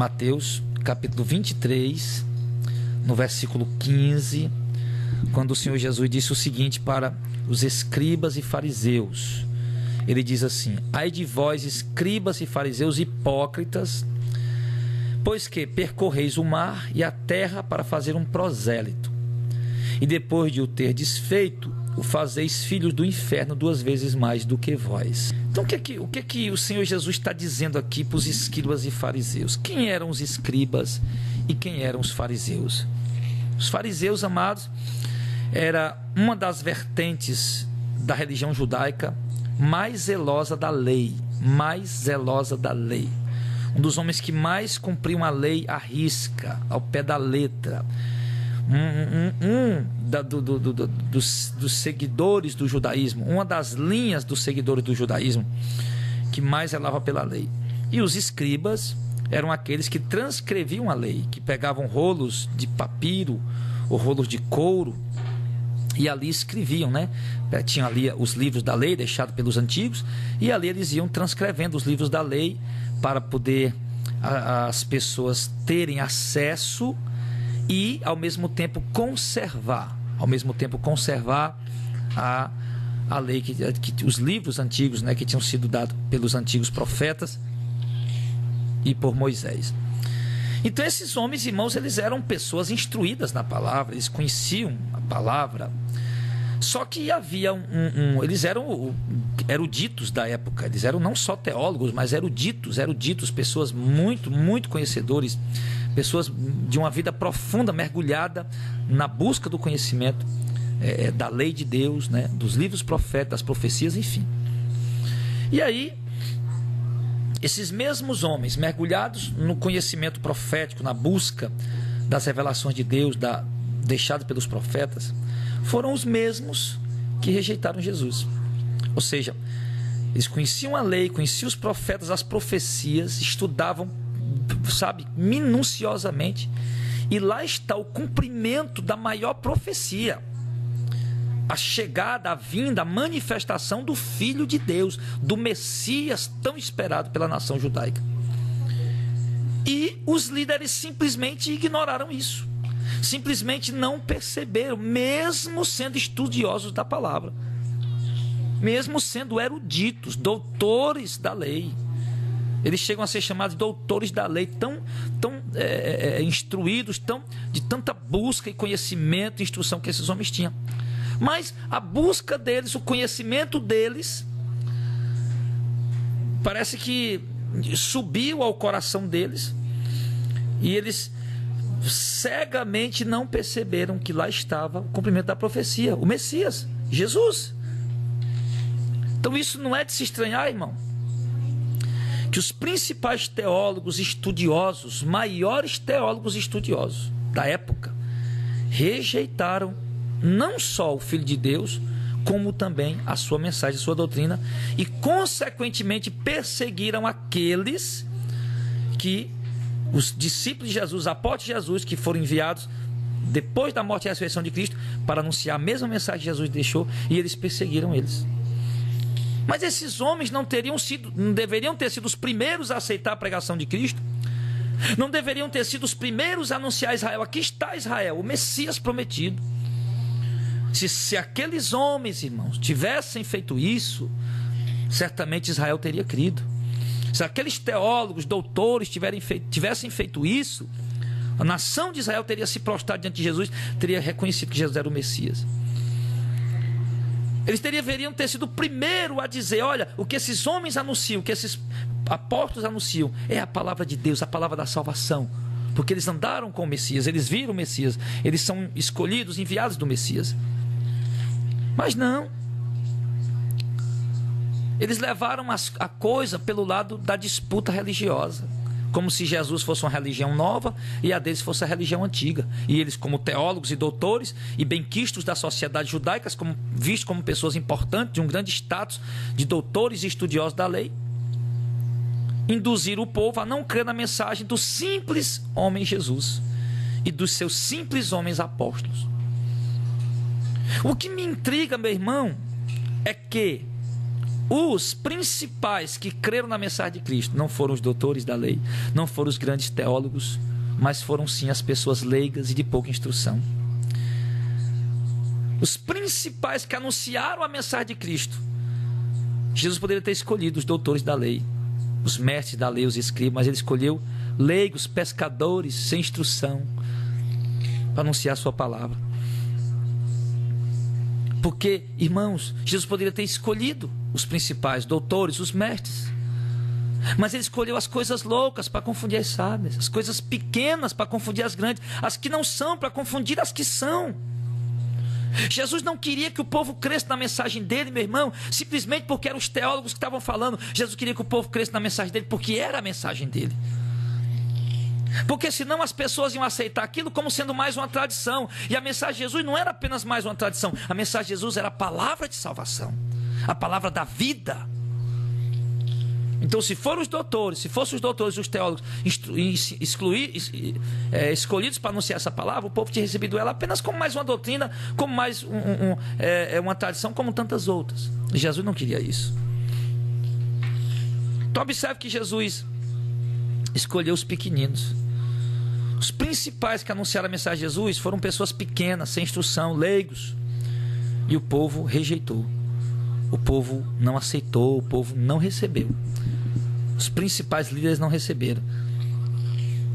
Mateus capítulo 23, no versículo 15, quando o Senhor Jesus disse o seguinte para os escribas e fariseus. Ele diz assim: ai de vós, escribas e fariseus hipócritas, pois que percorreis o mar e a terra para fazer um prosélito, e depois de o ter desfeito, o fazeis filhos do inferno 2 vezes mais do que vós. Então o que o Senhor Jesus está dizendo aqui para os escribas e fariseus? Quem eram os escribas e quem eram os fariseus? Os fariseus, amados, era uma das vertentes da religião judaica mais zelosa da lei, um dos homens que mais cumpriam a lei à risca, ao pé da letra, dos seguidores do judaísmo, uma das linhas dos seguidores do judaísmo que mais zelava pela lei. E os escribas eram aqueles que transcreviam a lei, que pegavam rolos de papiro ou rolos de couro e ali escreviam, né? Tinham ali os livros da lei deixados pelos antigos, e ali eles iam transcrevendo os livros da lei para poder as pessoas terem acesso e ao mesmo tempo conservar a lei, que os livros antigos, né, que tinham sido dados pelos antigos profetas e por Moisés. Então esses homens, irmãos, eles eram pessoas instruídas na palavra, eles conheciam a palavra, só que havia eles eram eruditos da época, eles eram não só teólogos, mas eruditos, pessoas muito conhecedores, pessoas de uma vida profunda, mergulhada na busca do conhecimento da lei de Deus, né, dos livros proféticos, das profecias, enfim. E aí esses mesmos homens mergulhados no conhecimento profético, na busca das revelações de Deus deixadas pelos profetas, foram os mesmos que rejeitaram Jesus. Ou seja, eles conheciam a lei, conheciam os profetas, as profecias, estudavam, minuciosamente, e lá está o cumprimento da maior profecia, a chegada, a vinda, a manifestação do Filho de Deus, do Messias tão esperado pela nação judaica. E os líderes simplesmente ignoraram isso, simplesmente não perceberam, mesmo sendo estudiosos da palavra, mesmo sendo eruditos, doutores da lei. Eles chegam a ser chamados de doutores da lei, tão instruídos, de tanta busca e conhecimento e instrução que esses homens tinham. Mas a busca deles, o conhecimento deles, parece que subiu ao coração deles, e eles cegamente não perceberam que lá estava o cumprimento da profecia, o Messias, Jesus. Então isso não é de se estranhar, irmão, que os principais teólogos estudiosos, maiores teólogos estudiosos da época, rejeitaram não só o Filho de Deus, como também a sua mensagem, a sua doutrina, e consequentemente perseguiram aqueles que, os discípulos de Jesus, os apóstolos de Jesus, que foram enviados depois da morte e ressurreição de Cristo para anunciar a mesma mensagem que Jesus deixou, e eles perseguiram eles. Mas esses homens não deveriam ter sido os primeiros a aceitar a pregação de Cristo, não deveriam ter sido os primeiros a anunciar a Israel: aqui está Israel, o Messias prometido. Se aqueles homens, irmãos, tivessem feito isso, certamente Israel teria crido. Se aqueles teólogos, doutores tivessem feito isso, a nação de Israel teria se prostrado diante de Jesus, teria reconhecido que Jesus era o Messias. Eles deveriam ter sido o primeiro a dizer: olha, o que esses homens anunciam, o que esses apóstolos anunciam, é a palavra de Deus, a palavra da salvação. Porque eles andaram com o Messias, eles viram o Messias, eles são escolhidos, enviados do Messias. Mas não, eles levaram a coisa pelo lado da disputa religiosa, como se Jesus fosse uma religião nova e a deles fosse a religião antiga. E eles, como teólogos e doutores e benquistos da sociedade judaica, vistos como pessoas importantes, de um grande status de doutores e estudiosos da lei, induziram o povo a não crer na mensagem do simples homem Jesus e dos seus simples homens apóstolos. O que me intriga, meu irmão, é que Os principais que creram na mensagem de Cristo não foram os doutores da lei, não foram os grandes teólogos, mas foram sim as pessoas leigas e de pouca instrução. Os principais que anunciaram a mensagem de Cristo, Jesus poderia ter escolhido os doutores da lei, os mestres da lei, os escribas, mas ele escolheu leigos, pescadores, sem instrução, para anunciar a sua palavra. Porque, irmãos, Jesus poderia ter escolhido os principais doutores, os mestres, mas ele escolheu as coisas loucas para confundir as sábias, as coisas pequenas para confundir as grandes, as que não são para confundir as que são. Jesus não queria que o povo cresça na mensagem dele, meu irmão, simplesmente porque eram os teólogos que estavam falando. Jesus queria que o povo cresça na mensagem dele porque era a mensagem dele. Porque senão as pessoas iam aceitar aquilo como sendo mais uma tradição. E a mensagem de Jesus não era apenas mais uma tradição. A mensagem de Jesus era a palavra de salvação, a palavra da vida. Então, se foram os doutores, se fossem os doutores e os teólogos escolhidos para anunciar essa palavra, o povo tinha recebido ela apenas como mais uma doutrina, como mais uma tradição, como tantas outras. Jesus não queria isso. Então, observe que Jesus escolheu os pequeninos. Os principais que anunciaram a mensagem de Jesus foram pessoas pequenas, sem instrução, leigos. E o povo rejeitou. O povo não aceitou, o povo não recebeu. Os principais líderes não receberam.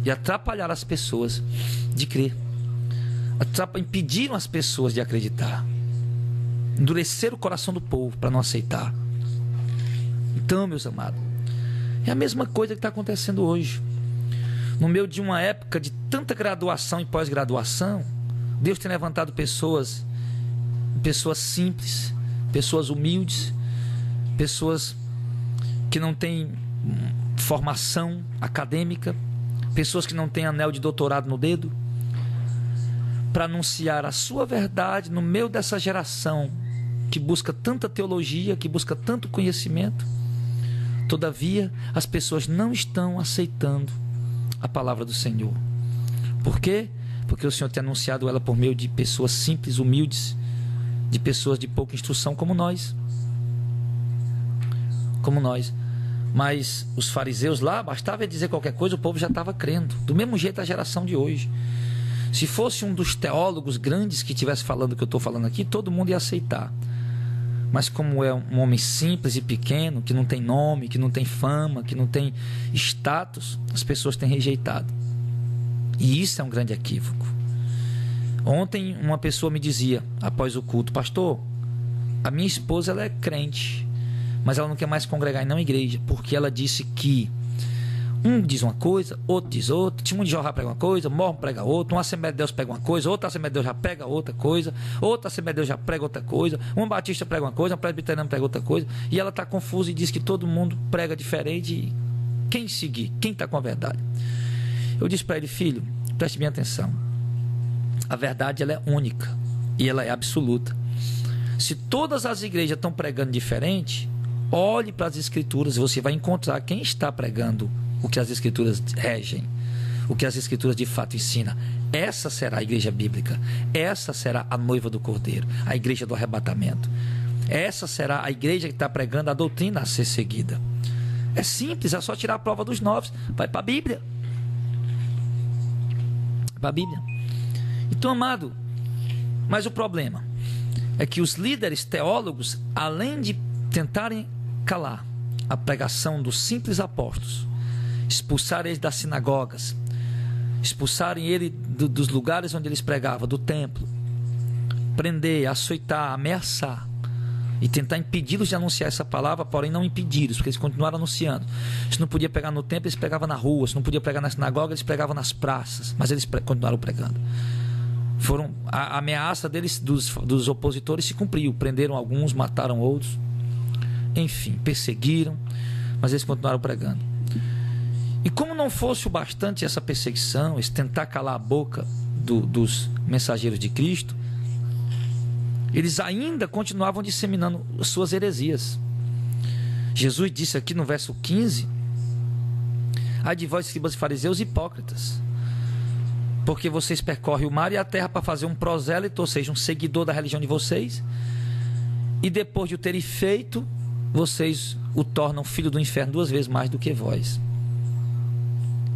E atrapalharam as pessoas de crer. Impediram as pessoas de acreditar. Endureceram o coração do povo para não aceitar. Então, meus amados, é a mesma coisa que está acontecendo hoje. No meio de uma época de tanta graduação e pós-graduação, Deus tem levantado pessoas simples, pessoas humildes, pessoas que não têm formação acadêmica, pessoas que não têm anel de doutorado no dedo, para anunciar a sua verdade no meio dessa geração que busca tanta teologia, que busca tanto conhecimento. Todavia, as pessoas não estão aceitando a palavra do Senhor. Por quê? Porque o Senhor tem anunciado ela por meio de pessoas simples, humildes, de pessoas de pouca instrução como nós. Mas os fariseus lá, bastava dizer qualquer coisa, o povo já estava crendo. Do mesmo jeito a geração de hoje. Se fosse um dos teólogos grandes que estivesse falando o que eu estou falando aqui, todo mundo ia aceitar. Mas como é um homem simples e pequeno, que não tem nome, que não tem fama, que não tem status, as pessoas têm rejeitado. E isso é um grande equívoco. Ontem uma pessoa me dizia, após o culto: pastor, a minha esposa ela é crente, mas ela não quer mais congregar em nenhuma igreja, porque ela disse que um diz uma coisa, outro diz outra, Testemunho de Jeová prega uma coisa, Mormon prega outra, uma Assembleia de Deus prega uma coisa, outra Assembleia de Deus já prega outra coisa, outra Assembleia de Deus já prega outra coisa, um Batista prega uma coisa, um Presbiteriano prega outra coisa, e ela está confusa e diz que todo mundo prega diferente. E quem seguir? Quem está com a verdade? Eu disse para ele: filho, preste bem atenção, a verdade ela é única e ela é absoluta. Se todas as igrejas estão pregando diferente, olhe para as Escrituras e você vai encontrar quem está pregando o que as Escrituras regem, o que as Escrituras de fato ensinam. Essa será a igreja bíblica, essa será a noiva do Cordeiro, a igreja do arrebatamento. Essa será a igreja que está pregando a doutrina a ser seguida. É simples, é só tirar a prova dos 9, vai para a Bíblia. Para a Bíblia. Então, amado, mas o problema é que os líderes teólogos, além de tentarem calar a pregação dos simples apóstolos, expulsarem eles das sinagogas, expulsarem ele dos lugares onde eles pregavam, do templo, prender, açoitar, ameaçar e tentar impedi-los de anunciar essa palavra, porém não impedi-los, porque eles continuaram anunciando. Se não podia pregar no templo, eles pregavam na rua. Se não podia pregar na sinagoga, eles pregavam nas praças, mas eles continuaram pregando. A ameaça deles, dos opositores, se cumpriu. Prenderam alguns, mataram outros, enfim, perseguiram, mas eles continuaram pregando. E como não fosse o bastante essa perseguição, esse tentar calar a boca dos mensageiros de Cristo, eles ainda continuavam disseminando suas heresias. Jesus disse aqui no verso 15: ai de vós, escribas e fariseus hipócritas, porque vocês percorrem o mar e a terra para fazer um prosélito, ou seja, um seguidor da religião de vocês, e depois de o terem feito, vocês o tornam filho do inferno 2 vezes mais do que vós.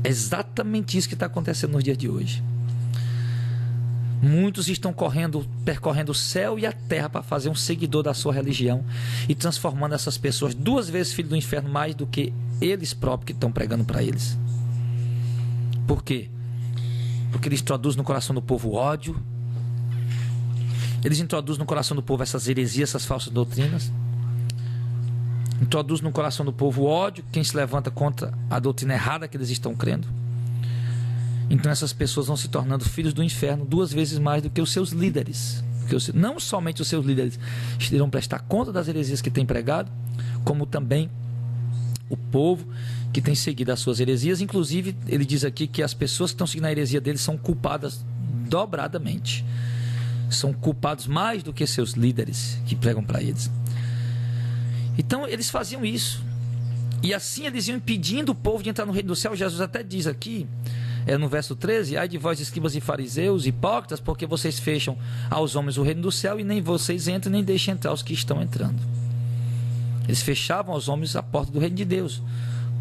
É exatamente isso que está acontecendo nos dias de hoje. Muitos estão percorrendo o céu e a terra para fazer um seguidor da sua religião e transformando essas pessoas 2 vezes filho do inferno mais do que eles próprios que estão pregando para eles. Por quê? Porque eles introduzem no coração do povo ódio, eles introduzem no coração do povo essas heresias, essas falsas doutrinas, introduzem no coração do povo ódio, quem se levanta contra a doutrina errada que eles estão crendo. Então essas pessoas vão se tornando filhos do inferno 2 vezes mais do que os seus líderes. Porque não somente os seus líderes irão prestar conta das heresias que têm pregado, como também o povo que tem seguido as suas heresias. Inclusive, ele diz aqui que as pessoas que estão seguindo a heresia deles são culpadas dobradamente. São culpados mais do que seus líderes que pregam para eles. Então eles faziam isso. E assim eles iam impedindo o povo de entrar no reino do céu. Jesus até diz aqui, no verso 13: ai de vós, escribas e fariseus, hipócritas, porque vocês fecham aos homens o reino do céu, e nem vocês entram, nem deixam entrar os que estão entrando. Eles fechavam aos homens a porta do reino de Deus.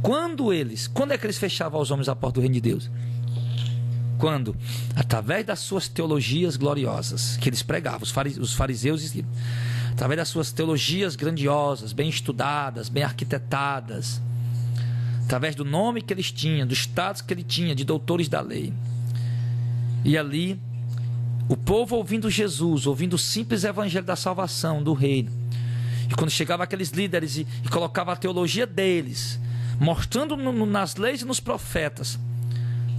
Quando é que eles fechavam aos homens a porta do reino de Deus? Quando? Através das suas teologias gloriosas que eles pregavam, os fariseus, através das suas teologias grandiosas, bem estudadas, bem arquitetadas, através do nome que eles tinham, do status que ele tinha de doutores da lei. E ali, o povo ouvindo Jesus, ouvindo o simples evangelho da salvação, do reino. E quando chegava aqueles líderes e colocava a teologia deles, mostrando nas leis e nos profetas,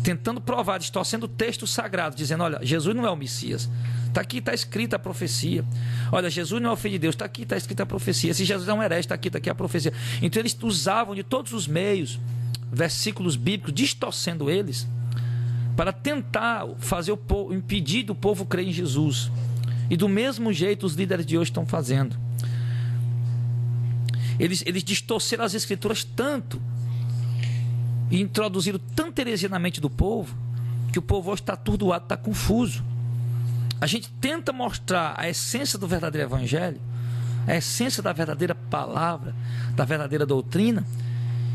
tentando provar, distorcendo o texto sagrado, dizendo: olha, Jesus não é o Messias. Está aqui, está escrita a profecia. Olha, Jesus não é o Filho de Deus. Está aqui, está escrita a profecia. Se Jesus é um herege, está aqui a profecia. Então eles usavam de todos os meios, versículos bíblicos, distorcendo eles, para tentar fazer impedir do povo crer em Jesus. E do mesmo jeito os líderes de hoje estão fazendo. Eles distorceram as escrituras tanto e introduziram tanta heresia na mente do povo, que o povo hoje está atordoado, está confuso. A gente tenta mostrar a essência do verdadeiro evangelho, a essência da verdadeira palavra, da verdadeira doutrina,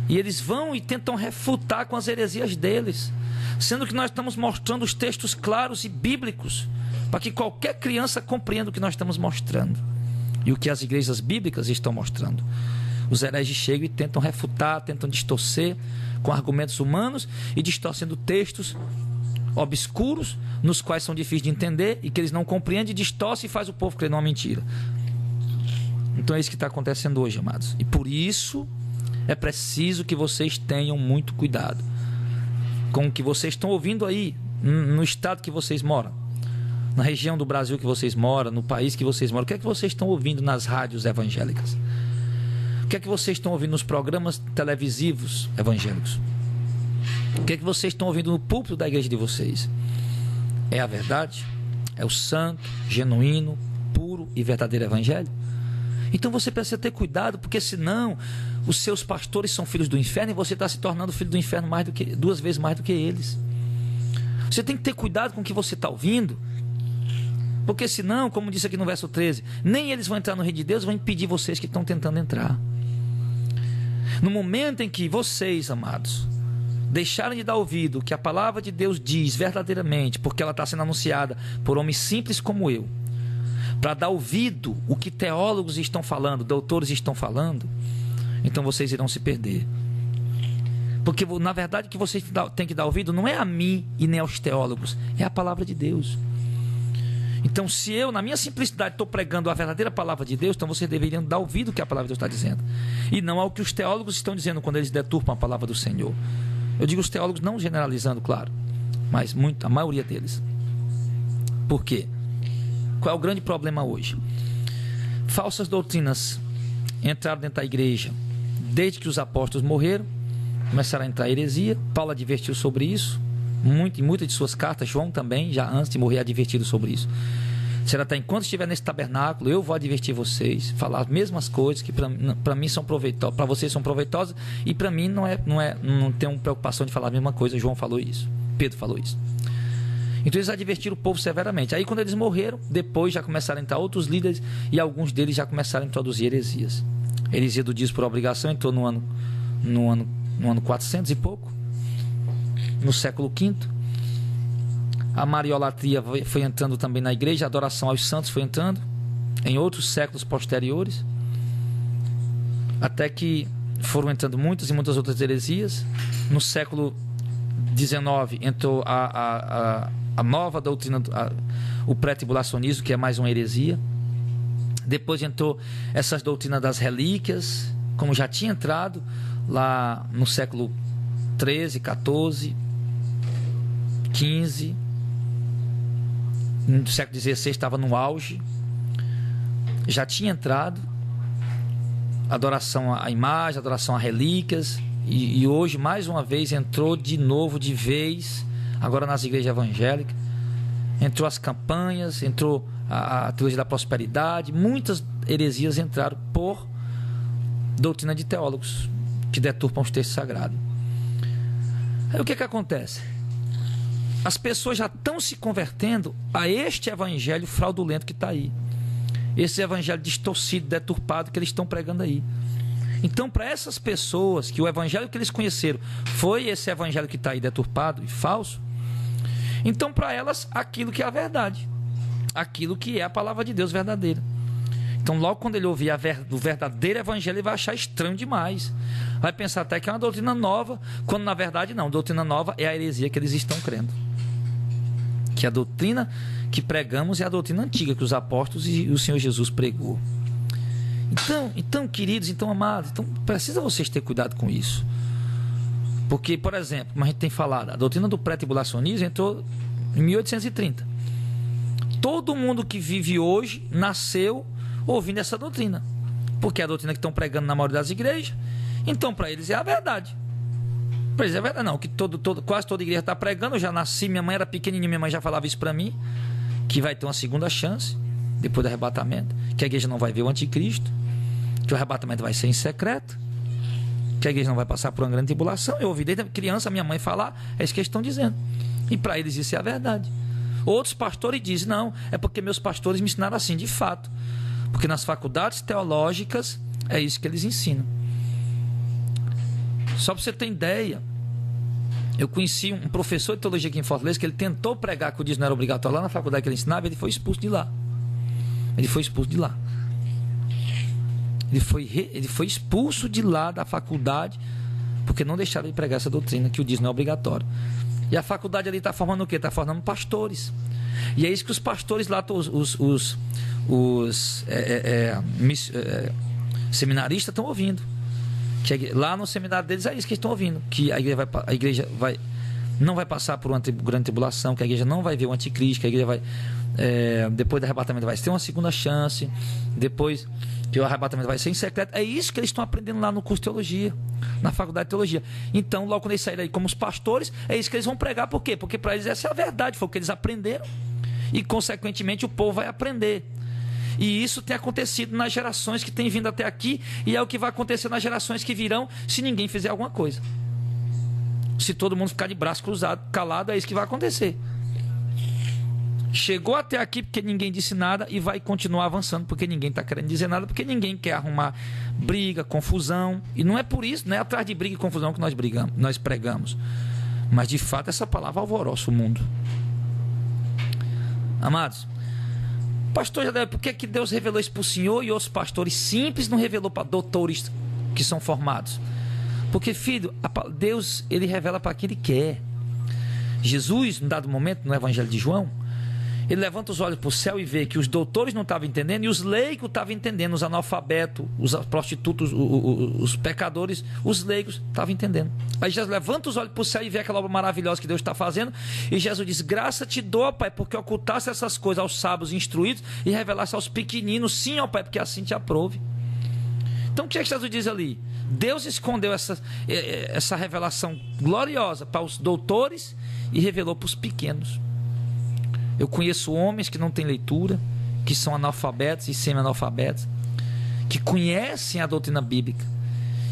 e eles vão e tentam refutar com as heresias deles, sendo que nós estamos mostrando os textos claros e bíblicos, para que qualquer criança compreenda o que nós estamos mostrando e o que as igrejas bíblicas estão mostrando. Os hereges chegam e tentam refutar, tentam distorcer com argumentos humanos e distorcendo textos obscuros, nos quais são difíceis de entender e que eles não compreendem, distorce e faz o povo crer numa mentira. Então é isso que está acontecendo hoje, amados. E por isso é preciso que vocês tenham muito cuidado com o que vocês estão ouvindo aí, no estado que vocês moram, na região do Brasil que vocês moram, no país que vocês moram. O que é que vocês estão ouvindo nas rádios evangélicas? O que é que vocês estão ouvindo nos programas televisivos evangélicos? O que é que vocês estão ouvindo no púlpito da igreja de vocês? É a verdade? É o santo, genuíno, puro e verdadeiro evangelho? Então você precisa ter cuidado, porque senão os seus pastores são filhos do inferno e você está se tornando filho do inferno 2 vezes mais do que eles. Você tem que ter cuidado com o que você está ouvindo, porque senão, como disse aqui no verso 13, nem eles vão entrar no reino de Deus, vão impedir vocês que estão tentando entrar. No momento em que vocês, amados, deixarem de dar ouvido o que a palavra de Deus diz verdadeiramente, porque ela está sendo anunciada por homens simples como eu, para dar ouvido o que teólogos estão falando, doutores estão falando, então vocês irão se perder. Porque na verdade o que vocês têm que dar ouvido não é a mim e nem aos teólogos, é a palavra de Deus. Então, se eu, na minha simplicidade, estou pregando a verdadeira palavra de Deus, então vocês deveriam dar ouvido ao que a palavra de Deus está dizendo, e não ao que os teólogos estão dizendo quando eles deturpam a palavra do Senhor. Eu digo os teólogos não generalizando, claro, mas a maioria deles. Por quê? Qual é o grande problema hoje? Falsas doutrinas entraram dentro da igreja desde que os apóstolos morreram, começaram a entrar heresia. Paulo advertiu sobre isso em muitas de suas cartas. João também, já antes de morrer, advertido sobre isso. Será até enquanto estiver nesse tabernáculo, eu vou advertir vocês, falar as mesmas coisas que para mim são proveitosas, para vocês são proveitosas, e para mim não tenho preocupação de falar a mesma coisa. João falou isso, Pedro falou isso. Então eles advertiram o povo severamente. Aí quando eles morreram, depois já começaram a entrar outros líderes, e alguns deles já começaram a introduzir heresias. heresia do dízimo por obrigação entrou no ano 400 e pouco, no século V. A mariolatria foi entrando também na igreja, a adoração aos santos foi entrando em outros séculos posteriores, até que foram entrando muitas e muitas outras heresias. No século XIX entrou a nova doutrina, o pré-tribulacionismo, que é mais uma heresia. Depois entrou essas doutrinas das relíquias, como já tinha entrado lá no século XIII, XIV, XV. No século XVI estava no auge, já tinha entrado adoração à imagem, adoração a relíquias, e hoje mais uma vez entrou de novo, de vez, agora nas igrejas evangélicas. Entrou as campanhas, entrou a teologia da prosperidade, muitas heresias entraram por doutrina de teólogos que deturpam os textos sagrados. Aí o que acontece? As pessoas já estão se convertendo a este evangelho fraudulento que está aí, esse evangelho distorcido, deturpado que eles estão pregando aí. Então, para essas pessoas que o evangelho que eles conheceram foi esse evangelho que está aí deturpado e falso, então para elas aquilo que é a verdade, aquilo que é a palavra de Deus verdadeira. Então logo quando ele ouvir o verdadeiro evangelho, ele vai achar estranho demais, vai pensar até que é uma doutrina nova, quando na verdade não, doutrina nova é a heresia que eles estão crendo, que a doutrina que pregamos é a doutrina antiga que os apóstolos e o Senhor Jesus pregou. Então queridos, então amados, então precisa vocês ter cuidado com isso. Porque, por exemplo, como a gente tem falado, a doutrina do pré-tribulacionismo entrou em 1830. Todo mundo que vive hoje nasceu ouvindo essa doutrina, porque é a doutrina que estão pregando na maioria das igrejas. Então para eles é a verdade. Para eles é a verdade, não, que quase toda igreja está pregando. Eu já nasci, minha mãe era pequenininha, minha mãe já falava isso para mim, que vai ter uma segunda chance depois do arrebatamento, que a igreja não vai ver o anticristo, que o arrebatamento vai ser em secreto, que a igreja não vai passar por uma grande tribulação. Eu ouvi desde criança minha mãe falar, é isso que eles estão dizendo, e para eles isso é a verdade. Outros pastores dizem, não, é porque meus pastores me ensinaram assim, de fato, porque nas faculdades teológicas é isso que eles ensinam. Só para você ter ideia, eu conheci um professor de teologia aqui em Fortaleza, que ele tentou pregar que o dízimo não era obrigatório lá na faculdade que ele ensinava, ele foi expulso de lá. Ele foi expulso de lá. Ele foi expulso de lá da faculdade, porque não deixaram de pregar essa doutrina, que o dízimo não é obrigatório. E a faculdade ali está formando o quê? Está formando pastores. E é isso que os pastores lá, seminaristas estão ouvindo. Que lá no seminário deles é isso que eles estão ouvindo, que a igreja não vai passar por uma grande tribulação, que a igreja não vai ver o anticristo, que a igreja vai, depois do arrebatamento vai ter uma segunda chance, depois que o arrebatamento vai ser em secreto. É isso que eles estão aprendendo lá no curso de teologia, na faculdade de teologia. Então logo quando eles saírem aí como os pastores, é isso que eles vão pregar. Por quê? Porque para eles essa é a verdade, foi o que eles aprenderam, e consequentemente o povo vai aprender. E isso tem acontecido nas gerações que têm vindo até aqui, e é o que vai acontecer nas gerações que virão, se ninguém fizer alguma coisa. Se todo mundo ficar de braço cruzado, calado, é isso que vai acontecer. Chegou até aqui porque ninguém disse nada, e vai continuar avançando porque ninguém está querendo dizer nada, porque ninguém quer arrumar briga, confusão. E não é por isso, não é atrás de briga e confusão que nós pregamos. Mas de fato essa palavra alvoroça o mundo. Amados, pastor Jadael, por que Deus revelou isso para o senhor e outros pastores simples não revelou para doutores que são formados? Porque, filho, Deus, ele revela para quem ele quer. Jesus, num dado momento, no Evangelho de João, ele levanta os olhos para o céu e vê que os doutores não estavam entendendo e os leigos estavam entendendo, os analfabetos, os prostitutos, os pecadores, os leigos estavam entendendo. Aí Jesus levanta os olhos para o céu e vê aquela obra maravilhosa que Deus está fazendo, e Jesus diz, graça te dou, ó Pai, porque ocultaste essas coisas aos sábios instruídos e revelaste aos pequeninos. Sim, ó Pai, porque assim te aprove. Então o que é que Jesus diz ali? Deus escondeu essa revelação gloriosa para os doutores e revelou para os pequenos. Eu conheço homens que não têm leitura, que são analfabetos e semi-analfabetos, que conhecem a doutrina bíblica,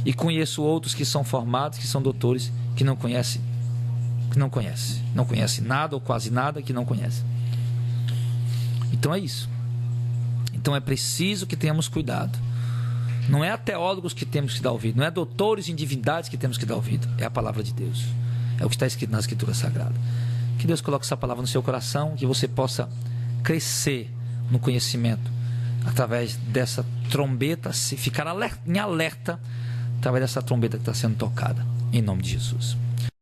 e conheço outros que são formados, que são doutores, que não conhecem nada ou quase nada, que não conhecem. Então é isso. Então é preciso que tenhamos cuidado. Não é a teólogos que temos que dar ouvido, não é a doutores em divindades que temos que dar ouvido, é a palavra de Deus, é o que está escrito na Escritura Sagrada. Que Deus coloque essa palavra no seu coração, que você possa crescer no conhecimento através dessa trombeta, se ficar em alerta através dessa trombeta que está sendo tocada, em nome de Jesus.